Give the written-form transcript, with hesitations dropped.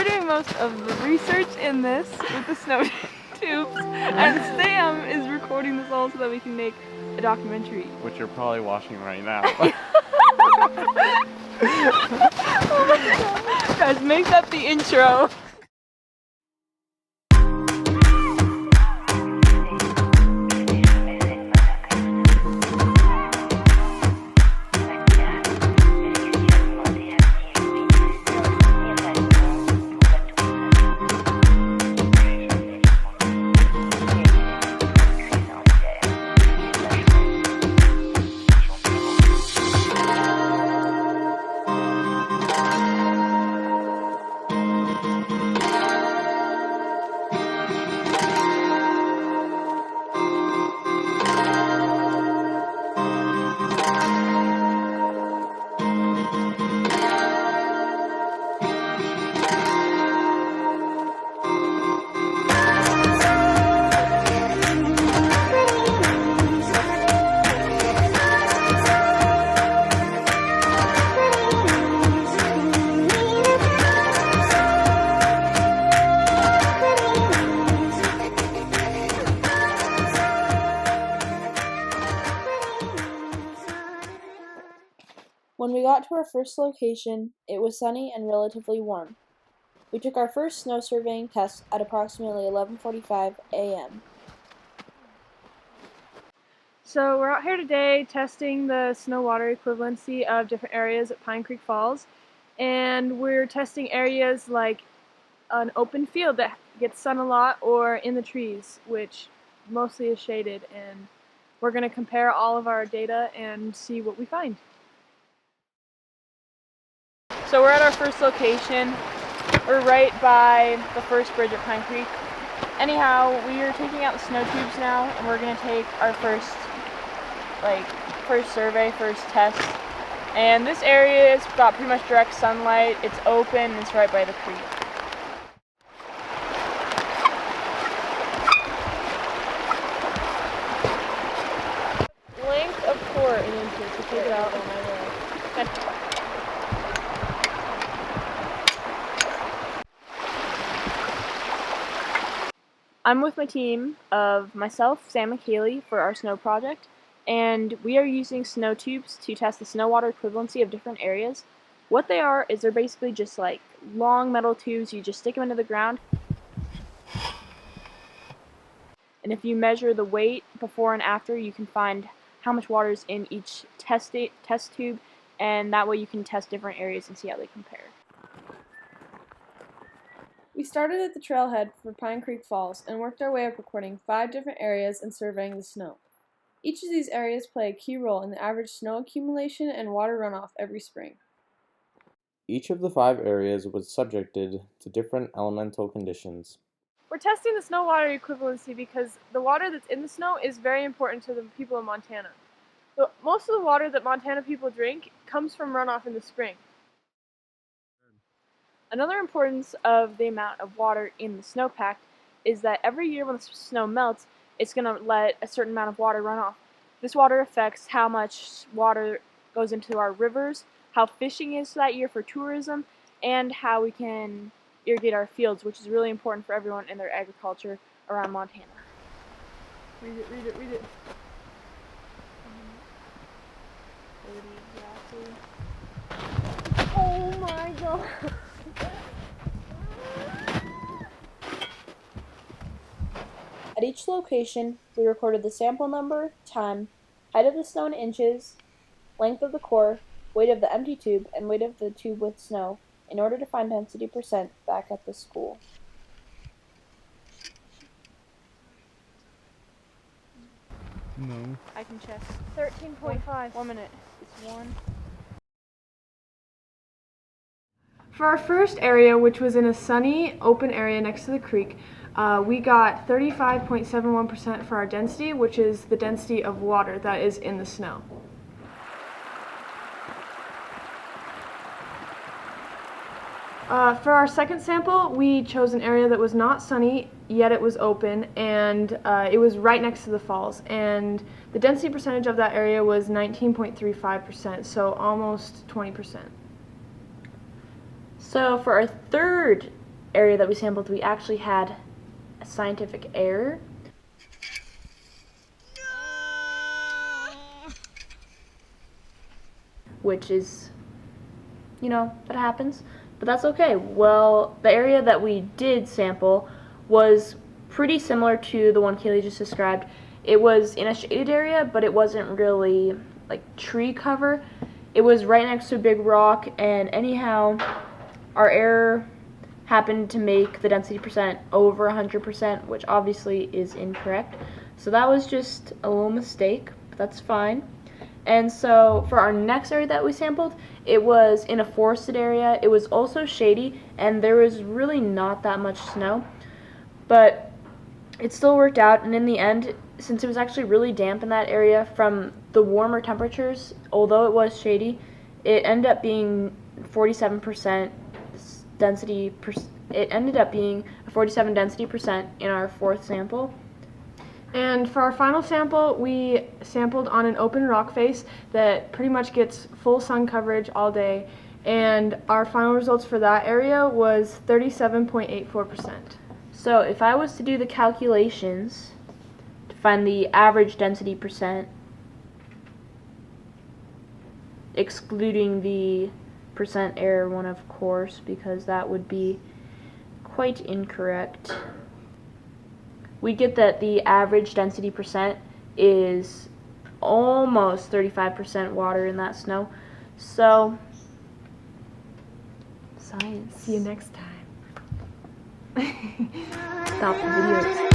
we're doing most of the research in this with the snow tubes, and Sam is recording this all so that we can make a documentary. Which you're probably watching right now. Oh my God. Guys, make that the intro. When we got to our first location, it was sunny and relatively warm. We took our first snow surveying test at approximately 11:45 a.m. So we're out here today testing the snow water equivalency of different areas at Pine Creek Falls, and we're testing areas like an open field that gets sun a lot or in the trees, which mostly is shaded, and we're going to compare all of our data and see what we find. So we're at our first location. We're right by the first bridge at Pine Creek. Anyhow, we are taking out the snow tubes now, and we're going to take our first survey, first test. And this area has got pretty much direct sunlight. It's open, and it's right by the creek. Length of core in inches. So take it out on my way. I'm with my team of myself, Sam and Kaylie for our snow project, and we are using snow tubes to test the snow water equivalency of different areas. What they are is they're basically just like long metal tubes. You just stick them into the ground, and if you measure the weight before and after, you can find how much water is in each test tube, and that way you can test different areas and see how they compare. We started at the trailhead for Pine Creek Falls and worked our way up, recording 5 different areas and surveying the snow. Each of these areas play a key role in the average snow accumulation and water runoff every spring. Each of the 5 areas was subjected to different elemental conditions. We're testing the snow water equivalency because the water that's in the snow is very important to the people of Montana. So most of the water that Montana people drink comes from runoff in the spring. Another importance of the amount of water in the snowpack is that every year when the snow melts, it's going to let a certain amount of water run off. This water affects how much water goes into our rivers, how fishing is that year for tourism, and how we can irrigate our fields, which is really important for everyone in their agriculture around Montana. Read it, read it, read it. Oh my God. At each location, we recorded the sample number, time, height of the snow in inches, length of the core, weight of the empty tube, and weight of the tube with snow in order to find density percent back at the school. No. I can check. 13.5. 1 minute. It's 1. For our first area, which was in a sunny, open area next to the creek, we got 35.71% for our density, which is the density of water that is in the snow. For our second sample, we chose an area that was not sunny, yet it was open, and it was right next to the falls. And the density percentage of that area was 19.35%, so almost 20%. So for our third area that we sampled, we actually had a scientific error. Which is, that happens, but that's okay. Well, the area that we did sample was pretty similar to the one Kaylie just described. It was in a shaded area, but it wasn't really like tree cover. It was right next to a big rock, and anyhow, our error happened to make the density percent over 100%, which obviously is incorrect. So that was just a little mistake, but that's fine. And so for our next area that we sampled, it was in a forested area. It was also shady, and there was really not that much snow. But it still worked out, and in the end, since it was actually really damp in that area from the warmer temperatures, although it was shady, it ended up being 47% density. It ended up being a 47 density percent in our fourth sample. And for our final sample, we sampled on an open rock face that pretty much gets full sun coverage all day. And our final results for that area was 37.84%. So if I was to do the calculations to find the average density percent, excluding the percent error one, of course, because that would be quite incorrect, we get that the average density percent is almost 35% water in that snow. So, science. See you next time. Stop the video.